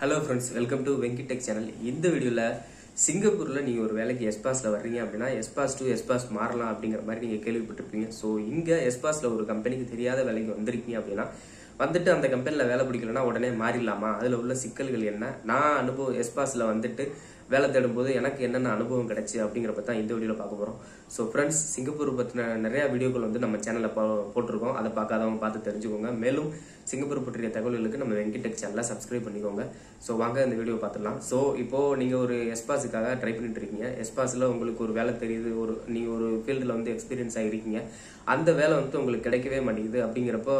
Hello friends, welcome to Venky Tech channel. இந்த வீடியோவில் சிங்கப்பூரில் நீங்கள் ஒரு வேலைக்கு எஸ்பாஸில் வர்றீங்க அப்படின்னா எஸ்பாஸ் டு எஸ்பாஸ் மாறலாம் அப்படிங்கிற மாதிரி நீங்கள் கேள்விப்பட்டிருப்பீங்க. ஸோ இங்கே எஸ்பாஸில் ஒரு கம்பெனிக்கு தெரியாத வேலைக்கு வந்திருக்கீங்க அப்படின்னா வந்துட்டு அந்த கம்பெனியில் வேலை பிடிக்கலன்னா உடனே மாறிடலாமா, அதில் உள்ள சிக்கல்கள் என்ன, நான் அனுபவம் எஸ்பாஸில் வந்துட்டு வேலை தேடும்போது எனக்கு என்னென்ன அனுபவம் கிடைச்சி அப்படிங்கிறப்ப தான் இந்த வீடியோவில் பார்க்க போகிறோம். ஸோ ஃப்ரெண்ட்ஸ், சிங்கப்பூர் பற்றின நிறையா வீடியோக்கள் வந்து நம்ம சேனலில் போட்டிருக்கோம். அதை பார்க்காதவங்க பார்த்து தெரிஞ்சுக்கோங்க. மேலும் சிங்கப்பூர் பற்றிய தகவல்களுக்கு நம்ம வெங்கி டெக் சேனலை சப்ஸ்கிரைப் பண்ணிக்கோங்க. ஸோ வாங்க இந்த வீடியோ பார்த்துடலாம். ஸோ இப்போது நீங்கள் ஒரு எஸ்பாஸுக்காக ட்ரை பண்ணிட்டு இருக்கீங்க. எஸ்பாஸில் உங்களுக்கு ஒரு வேலை தெரியுது, நீங்கள் ஒரு ஃபீல்டில் வந்து எக்ஸ்பீரியன்ஸ் ஆகிருக்கீங்க. அந்த வேலை வந்து உங்களுக்கு கிடைக்கவே மாட்டேங்குது. அப்படிங்கிறப்போ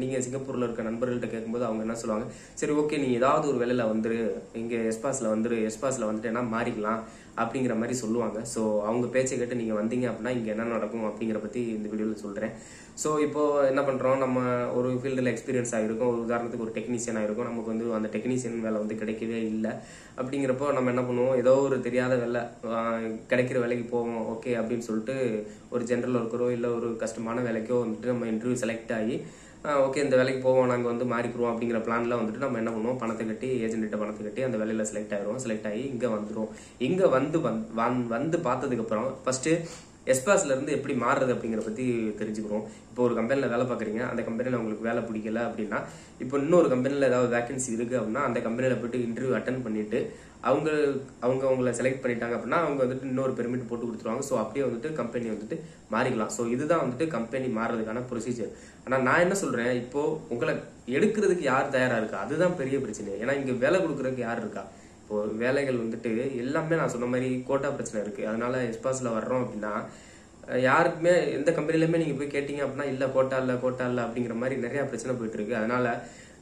நீங்கள் சிங்கப்பூரில் இருக்க நண்பர்கள்ட்ட கேட்கும்போது அவங்க என்ன சொல்லுவாங்க, சரி ஓகே நீ ஏதாவது ஒரு வேலையில் வந்துரு, இங்கே எஸ்பாஸில் வந்துட்டு என்ன மாறிக்கலாம் அப்படிங்கிற மாதிரி சொல்லுவாங்க. ஸோ அவங்க பேச்சை கேட்டு நீங்கள் வந்தீங்க அப்படின்னா இங்கே என்ன நடக்கும் அப்படிங்கிற பற்றி இந்த வீடியோவில் சொல்கிறேன். ஸோ இப்போது என்ன பண்ணுறோம், நம்ம ஒரு ஃபீல்டில் எக்ஸ்பீரியன்ஸ் ஆகிருக்கும். ஒரு உதாரணத்துக்கு ஒரு டெக்னீஷியன் ஆகிருக்கும். நமக்கு வந்து அந்த டெக்னீஷியன் வேலை வந்து கிடைக்கவே இல்லை. அப்படிங்கிறப்போ நம்ம என்ன பண்ணுவோம், ஏதோ ஒரு தெரியாத வேலை கிடைக்கிற வேலைக்கு போவோம். ஓகே அப்படின்னு சொல்லிட்டு ஒரு ஜென்ரல் ஒர்க்கரோ இல்லை ஒரு கஷ்டமான வேலைக்கோ வந்துட்டு நம்ம இன்டர்வியூ செலக்ட் ஆகி ஓகே இந்த வேலைக்கு போவோம், நாங்கள் வந்து மாறிக்கிறோம் அப்படிங்கிற பிளான்ல வந்துட்டு நம்ம என்ன பண்ணுவோம், பணத்தை கட்டி ஏஜென்ட்ட பணத்தை கட்டி அந்த வேலையில் செலக்ட் ஆகிடுவோம். செலக்ட் ஆகி இங்கே வந்துடும். இங்கே வந்து பார்த்ததுக்கப்புறம் ஃபர்ஸ்ட் எஸ்பாஸ்ல இருந்து எப்படி மாறுறது அப்படிங்கிற பற்றி தெரிஞ்சுக்கிறோம். இப்போ ஒரு கம்பெனியில் வேலை பார்க்குறீங்க, அந்த கம்பெனியில் உங்களுக்கு வேலை பிடிக்கல அப்படின்னா இப்போ இன்னொரு கம்பெனியில் ஏதாவது வேகன்சி இருக்குது அப்படின்னா அந்த கம்பெனியில் போயிட்டு இன்டர்வியூ அட்டன் பண்ணிட்டு அவங்க உங்களை செலக்ட் பண்ணிட்டாங்க அப்படின்னா அவங்க வந்துட்டு இன்னொரு பெர்மிட் போட்டு கொடுத்துருவாங்க. ஸோ அப்படியே வந்துட்டு கம்பெனி வந்துட்டு மாறிக்கலாம். ஸோ இதுதான் வந்துட்டு கம்பெனி மாறுறதுக்கான ப்ரொசீஜர். ஆனால் நான் என்ன சொல்றேன், இப்போ உங்களை எடுக்கிறதுக்கு யார் தயாரா இருக்கா, அதுதான் பெரிய பிரச்சனை. ஏன்னா இங்க வேலை கொடுக்கறதுக்கு யார் இருக்கா? இப்போ வேலைகள் வந்துட்டு எல்லாமே நான் சொன்ன மாதிரி கோட்டா பிரச்சனை இருக்கு. அதனால எஸ்பாஸ்ல வர்றோம் அப்படின்னா யாருக்குமே எந்த கம்பெனிலுமே நீங்க போய் கேட்டீங்க அப்படின்னா இல்ல கோட்டா இல்ல அப்படிங்கிற மாதிரி நிறைய பிரச்சனை போயிட்டு இருக்கு. அதனால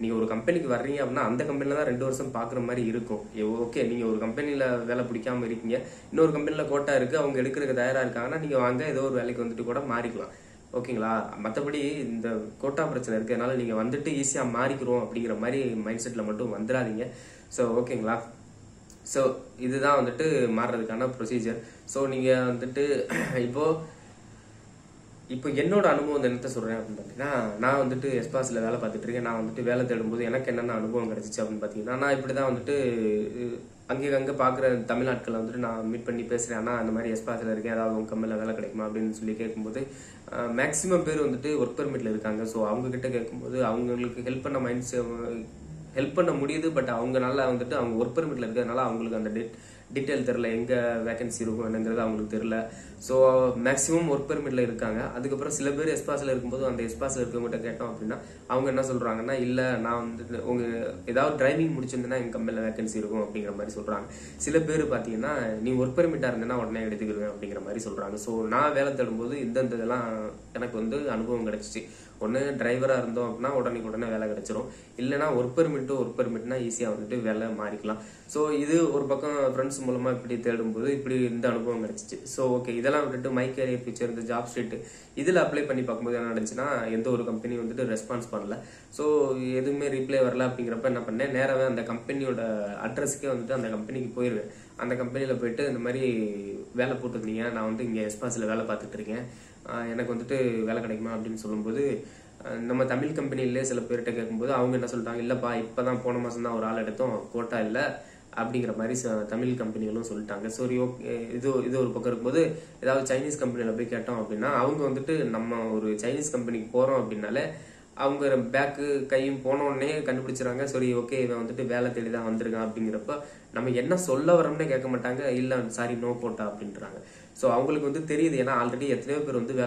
நீங்க ஒரு கம்பெனிக்கு வர்றீங்க அப்படின்னா அந்த கம்பெனில தான் 2 வருஷம் பாக்குற மாதிரி இருக்கும். ஓகே நீங்க ஒரு கம்பெனில வேலை பிடிக்காம இருக்கீங்க, இன்னொரு கம்பெனில கோட்டா இருக்கு, அவங்க எடுக்கிறதுக்கு தயாரா இருக்காங்கன்னா நீங்க வாங்க ஏதோ ஒரு வேலைக்கு வந்துட்டு கூட மாறிக்கலாம். ஓகேங்களா? மற்றபடி இந்த கோட்டா பிரச்சனை இருக்கு, அதனால நீங்க வந்துட்டு ஈஸியா மாறிக்கிறோம் அப்படிங்கிற மாதிரி மைண்ட் செட்ல மட்டும் வந்துடாதீங்க. ஸோ ஓகேங்களா? ஸோ இதுதான் வந்துட்டு மாறுறதுக்கான ப்ரொசீஜர். ஸோ நீங்க வந்துட்டு இப்போ என்னோட அனுபவம் என்னத்த சொல்றேன் அப்படின்னு பார்த்தீங்கன்னா, நான் வந்துட்டு எஸ்பாஸ்ல வேலை பார்த்துட்டு இருக்கேன். நான் வந்துட்டு வேலை தேடும்போது எனக்கு என்னென்ன அனுபவம் கிடைச்சிச்சு அப்படின்னு பார்த்தீங்கன்னா, நான் இப்படிதான் வந்துட்டு அங்கே பார்க்குற தமிழ்நாட்களை வந்துட்டு நான் மீட் பண்ணி பேசுறேன். ஆனால் அந்த மாதிரி எஸ்பாஸ்ல இருக்கேன், ஏதாவது உங்க கம்பெனியில் வேலை கிடைக்குமா அப்படின்னு சொல்லி கேட்கும்போது மேக்சிமம் பேர் வந்துட்டு ஒர்க் பெர்மிட்ல இருக்காங்க. ஸோ அவங்க கிட்ட கேட்கும்போது அவங்களுக்கு ஹெல்ப் பண்ண முடியுது. பட் அவங்கனால வந்துட்டு அவங்க ஒர்க் பெர்மிட்ல இருக்கிறதுனால அவங்களுக்கு அந்த டீட்டெயில் தெரில, எங்க வேகன்சி இருக்கும் என்னங்கிறது அவங்களுக்கு தெரில. ஸோ மேக்ஸிமம் ஒர்க் பெர்மிட்ல இருக்காங்க. அதுக்கப்புறம் சில பேர் எஸ்பாஸ்ல இருக்கும்போது அந்த எஸ்பாஸ்ல இருக்கவங்ககிட்ட கேட்டோம் அப்படின்னா அவங்க என்ன சொல்றாங்கன்னா, இல்ல நான் வந்துட்டு உங்க ஏதாவது டிரைவிங் முடிச்சிருந்தேன்னா எங்க கம்பெனில வேகன்சி இருக்கும் அப்படிங்கிற மாதிரி சொல்றாங்க. சில பேர் பாத்தீங்கன்னா நீ ஒர்க் பெர்மிட்டா இருந்தேன்னா உடனே எடுத்துக்கிடுவேன் அப்படிங்கிற மாதிரி சொல்றாங்க. ஸோ நான் வேலை தேடும்போது இந்த இதெல்லாம் எனக்கு வந்து அனுபவம் கிடைச்சிச்சு. ஒன்று டிரைவரா இருந்தோம் அப்படின்னா உடனே வேலை கிடைச்சிரும். இல்லைன்னா ஒர்க் பெர்மிட்னா ஈஸியா வந்துட்டு வேலை மாறிக்கலாம். ஸோ இது ஒரு பக்கம் ஃப்ரெண்ட்ஸ் மூலமா இப்படி தேடும்போது இப்படி இந்த அனுபவம் கிடைச்சிச்சு. ஸோ ஓகே இதெல்லாம் விட்டுட்டு மை கேரியர் ஃபியூச்சர், இந்த ஜாப் ஸ்ட்ரீட் இதில் அப்ளை பண்ணி பார்க்கும்போது என்ன நடந்துச்சுன்னா, எந்த ஒரு கம்பெனி வந்துட்டு ரெஸ்பான்ஸ் பண்ணல. ஸோ எதுவுமே ரிப்ளை வரல. அப்படிங்கிறப்ப என்ன பண்ணேன், நேராகவே அந்த கம்பெனியோட அட்ரஸ்க்கே வந்துட்டு அந்த கம்பெனிக்கு போயிடுவேன். அந்த கம்பெனியில் போயிட்டு இந்த மாதிரி வேலை போட்டுருந்தீங்க, நான் வந்து இங்கே எஸ்பாஸில் வேலை பார்த்துட்டு இருக்கேன், எனக்கு வந்துட்டு வேலை கிடைக்குமா அப்படின்னு சொல்லும்போது நம்ம தமிழ் கம்பெனிலே சில பேர்கிட்ட கேட்கும்போது அவங்க என்ன சொல்லிட்டாங்க, இல்லப்பா இப்பதான் போன மாசம் தான் ஒரு ஆள் எடுத்தோம், கோட்டா இல்லை அப்படிங்கிற மாதிரி தமிழ் கம்பெனிகளும் சொல்லிட்டாங்க. சரி ஓகே இது ஒரு பக்கம் இருக்கும்போது ஏதாவது சைனீஸ் கம்பெனியில் போய் கேட்டோம் அப்படின்னா அவங்க வந்துட்டு நம்ம ஒரு சைனீஸ் கம்பெனிக்கு போறோம் அப்படின்னாலே அவங்க பேக்கு கையும் போனோடனே கண்டுபிடிச்சிடறாங்க. சரி ஓகே இவன் வந்துட்டு வேலை தேடி தான் வந்திருக்கான் அப்படிங்கிறப்ப நம்ம என்ன சொல்ல வரோம்னே கேட்க மாட்டாங்க, இல்ல சாரி நோ கோட்டா அப்படின்றாங்க. ஸோ அவங்களுக்கு வந்து தெரியுது, ஏன்னா ஆல்ரெடி எத்தனையோ பேர் வந்து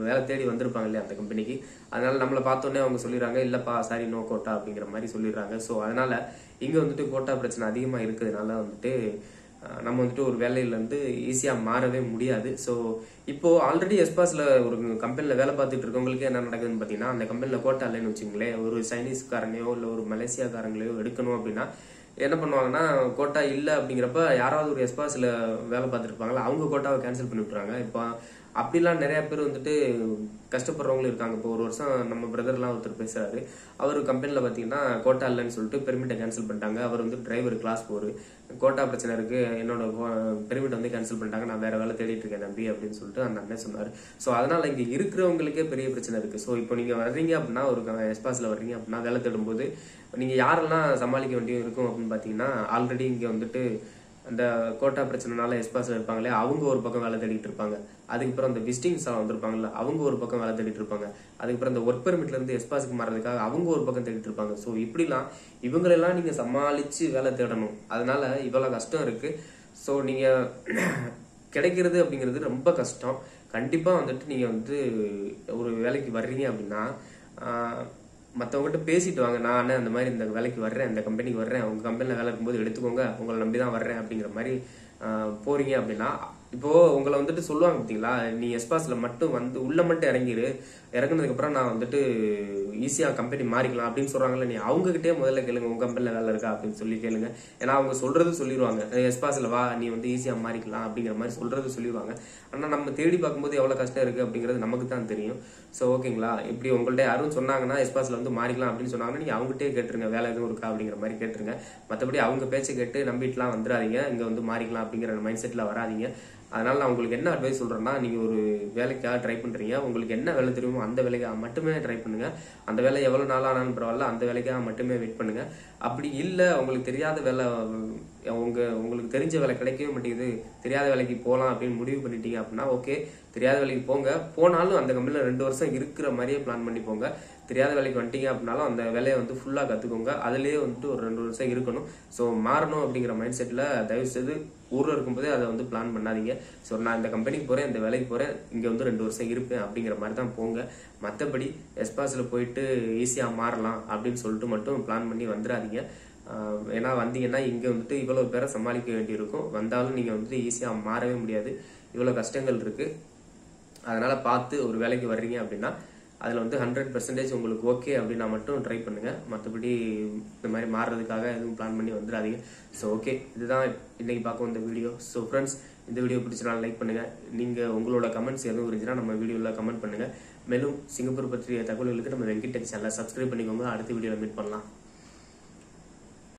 வேலை தேடி வந்திருப்பாங்க இல்லையா அந்த கம்பெனிக்கு. அதனால நம்மளை பார்த்தோன்னே அவங்க சொல்லிடுறாங்க, இல்லப்பா சாரி நோ கோட்டா அப்படிங்கிற மாதிரி சொல்லிடுறாங்க. ஸோ அதனால இங்க வந்துட்டு கோட்டா பிரச்சனை அதிகமா இருக்கிறதுனால வந்துட்டு நம்ம வந்துட்டு ஒரு வேலையில இருந்து ஈஸியா மாறவே முடியாது. ஸோ இப்போ ஆல்ரெடி எஸ்பாஸ்ல ஒரு கம்பெனில வேலை பார்த்துட்டு இருக்கவங்களுக்கு என்ன நடக்குதுன்னு பாத்தீங்கன்னா, அந்த கம்பெனில கோட்டா இல்லைன்னு வச்சுங்களேன், ஒரு சைனீஸ்காரனையோ இல்ல ஒரு மலேசியாக்காரங்களையோ எடுக்கணும் அப்படின்னா என்ன பண்ணுவாங்கன்னா, கோட்டா இல்லை அப்படிங்கிறப்ப யாராவது ஒரு எஸ்பாஸ்ல வேலை பார்த்துட்டு இருப்பாங்களா அவங்க கோட்டாவை கேன்சல் பண்ணி விட்டுறாங்க. இப்போ அப்படிலாம் நிறைய பேர் வந்துட்டு கஷ்டப்படுறவங்களும் இருக்காங்க. இப்போ ஒரு வருஷம் நம்ம பிரதர்லாம் ஒருத்தர் பேசுறாரு. அவர் கம்பெனியில் பார்த்தீங்கன்னா கோட்டா இல்லைன்னு சொல்லிட்டு பெர்மிட்டை கேன்சல் பண்ணிட்டாங்க. அவர் வந்து டிரைவர் கிளாஸ் 4, கோட்டா பிரச்சனை இருக்கு, என்னோட பெர்மிட் வந்து கேன்சல் பண்ணிட்டாங்க, நான் வேற வேலை தேடிட்டு இருக்கேன் தம்பி அப்படின்னு சொல்லிட்டு அந்த அண்ணன் சொன்னார். ஸோ அதனால இங்கே இருக்கிறவங்களுக்கே பெரிய பிரச்சனை இருக்கு. ஸோ இப்போ நீங்க வர்றீங்க அப்படின்னா, ஒரு எஸ்பாஸ்ல வர்றீங்க அப்படின்னா வேலை தேடும்போது நீங்க யாரெல்லாம் சமாளிக்க வேண்டியும் இருக்கும் அப்படின்னு பார்த்தீங்கன்னா, ஆல்ரெடி இங்கே வந்துட்டு அந்த கோட்டா பிரச்சனைனால எஸ்பாஸ்ல இருப்பாங்களே, அவங்க ஒரு பக்கம் வேலை தேடிட்டு இருப்பாங்க. அதுக்கப்புறம் அந்த விசிட்டிங்ஸ் வந்திருப்பாங்கல்ல, அவங்க ஒரு பக்கம் வேலை தேடிட்டு இருப்பாங்க. அதுக்கப்புறம் அந்த ஒர்க் பெர்மிட்ல இருந்து எஸ்பாஸுக்கு மாறதுக்காக அவங்க ஒரு பக்கம் தேடிட்டு இருப்பாங்க. ஸோ இப்படிலாம் இவங்களெல்லாம் நீங்க சமாளிச்சு வேலை தேடணும். அதனால இவ்வளவு கஷ்டம் இருக்கு. ஸோ நீங்க கிடைக்கிறது அப்படிங்கிறது ரொம்ப கஷ்டம். கண்டிப்பா வந்துட்டு நீங்க வந்து ஒரு வேலைக்கு வர்றீங்க அப்படின்னா மற்றவங்ககிட்ட பேசிட்டு வாங்க. நான் அந்த மாதிரி இந்த வேலைக்கு வர்றேன், இந்த கம்பெனிக்கு வர்றேன், உங்க கம்பெனியில் வேலை இருக்கும்போது எடுத்துக்கோங்க, உங்களை நம்பி தான் வர்றேன் அப்படிங்கிற மாதிரி போறீங்க அப்படின்னா, இப்போ உங்களை வந்துட்டு சொல்லுவாங்க பார்த்தீங்களா, நீ எஸ்பாஸ்ல மட்டும் வந்து உள்ள மட்டும் இறங்கிடு, இறங்குனதுக்கு அப்புறம் நான் வந்துட்டு ஈஸியா கம்பெனி மாறிக்கலாம் அப்படின்னு சொல்றாங்கல்ல, நீ அவங்க கிட்டே முதல்ல கேளுங்க, உங்க கம்பெனில வேலை இருக்கா அப்படின்னு சொல்லி கேளுங்க. ஏன்னா அவங்க சொல்றது சொல்லிடுவாங்க, எஸ்பாஸ்ல வா நீ வந்து ஈஸியா மாறிக்கலாம் அப்படிங்கிற மாதிரி சொல்றது சொல்லிடுவாங்க. ஆனா நம்ம தேடி பார்க்கும்போது எவ்வளவு கஷ்டம் இருக்கு அப்படிங்கிறது நமக்கு தான் தெரியும். ஸோ ஓகேங்களா, இப்படி உங்கள்ட்ட யாரும் சொன்னாங்கன்னா எஸ்பாஸ்ல வந்து மாறிக்கலாம் அப்படின்னு சொன்னாங்கன்னா நீங்க அவங்ககிட்டே கேட்டுருங்க, வேலை எதுவும் இருக்கா அப்படிங்கிற மாதிரி கேட்டுருங்க. மற்றபடி அவங்க பேச்சை கேட்டு நம்பிட்டுலாம் வந்துடாதீங்க, இங்க வந்து மாறிக்கலாம் அப்படிங்கிற மைண்ட் செட்ல வராதிங்க. அதனால நான் உங்களுக்கு என்ன அட்வைஸ் சொல்றேன்னா, நீங்க ஒரு வேலைக்காக ட்ரை பண்றீங்க, உங்களுக்கு என்ன வேலை தெரியுமோ அந்த வேலைக்காக மட்டுமே ட்ரை பண்ணுங்க. அந்த வேலை எவ்வளவு நாள் ஆனாலும் பரவாயில்ல, அந்த வேலைக்காக மட்டுமே வெயிட் பண்ணுங்க. அப்படி இல்லை உங்களுக்கு தெரியாத வேலை, உங்களுக்கு தெரிஞ்ச வேலை கிடைக்கவே மாட்டேங்குது, தெரியாத வேலைக்கு போகலாம் அப்படின்னு முடிவு பண்ணிட்டீங்க அப்படின்னா ஓகே, தெரியாத வேலைக்கு போங்க. போனாலும் அந்த கம்பெனியில் 2 வருஷம் இருக்கிற மாதிரியே பிளான் பண்ணி போங்க. தெரியாத வேலைக்கு வந்துட்டீங்க அப்படின்னாலும் அந்த வேலையை வந்து ஃபுல்லாக கற்றுக்கோங்க. அதுலேயே வந்துட்டு ஒரு 2 வருஷம் இருக்கணும். ஸோ மாறணும் அப்படிங்கிற மைண்ட் செட்டில் தயவு செய்து ஊரில் இருக்கும்போதே அதை வந்து பிளான் பண்ணாதீங்க. ஸோ நான் இந்த கம்பெனிக்கு போகிறேன், இந்த வேலைக்கு போகிறேன், இங்கே வந்து 2 வருஷம் இருப்பேன் அப்படிங்கிற மாதிரி தான் போங்க. மற்றபடி எஸ்பாஸில் போயிட்டு ஈஸியாக மாறலாம் அப்படின்னு சொல்லிட்டு மட்டும் பிளான் பண்ணி வந்துடாதீங்க. ஏன்னா வந்தீங்கன்னா இங்கே வந்துட்டு இவ்வளவு பேரை சமாளிக்க வேண்டியிருக்கும். வந்தாலும் நீங்கள் வந்துட்டு ஈஸியாக மாறவே முடியாது, இவ்வளோ கஷ்டங்கள் இருக்குது. அதனால பார்த்து ஒரு வேலைக்கு வர்றீங்க அப்படின்னா அதில் வந்து 100% உங்களுக்கு ஓகே அப்படின்னா மட்டும் ட்ரை பண்ணுங்க. மற்றபடி இந்த மாதிரி மாறுறதுக்காக எதுவும் பிளான் பண்ணி வந்துடாதீங்க. ஸோ ஓகே, இதுதான் இன்னைக்கு பார்க்க வந்த வீடியோ. ஸோ ஃப்ரெண்ட்ஸ், இந்த வீடியோ பிடிச்சனால லைக் பண்ணுங்க. நீங்கள் உங்களோட கமெண்ட்ஸ் எதுவும் இருந்துச்சுன்னா நம்ம வீடியோவில் கமெண்ட் பண்ணுங்க. மேலும் சிங்கப்பூர் பற்றிய தகவல்களுக்கு நம்ம வெங்கி டெக் சேனலை சப்ஸ்கிரைப் பண்ணிக்கோங்க. அடுத்த வீடியோவில் மீட் பண்ணலாம்.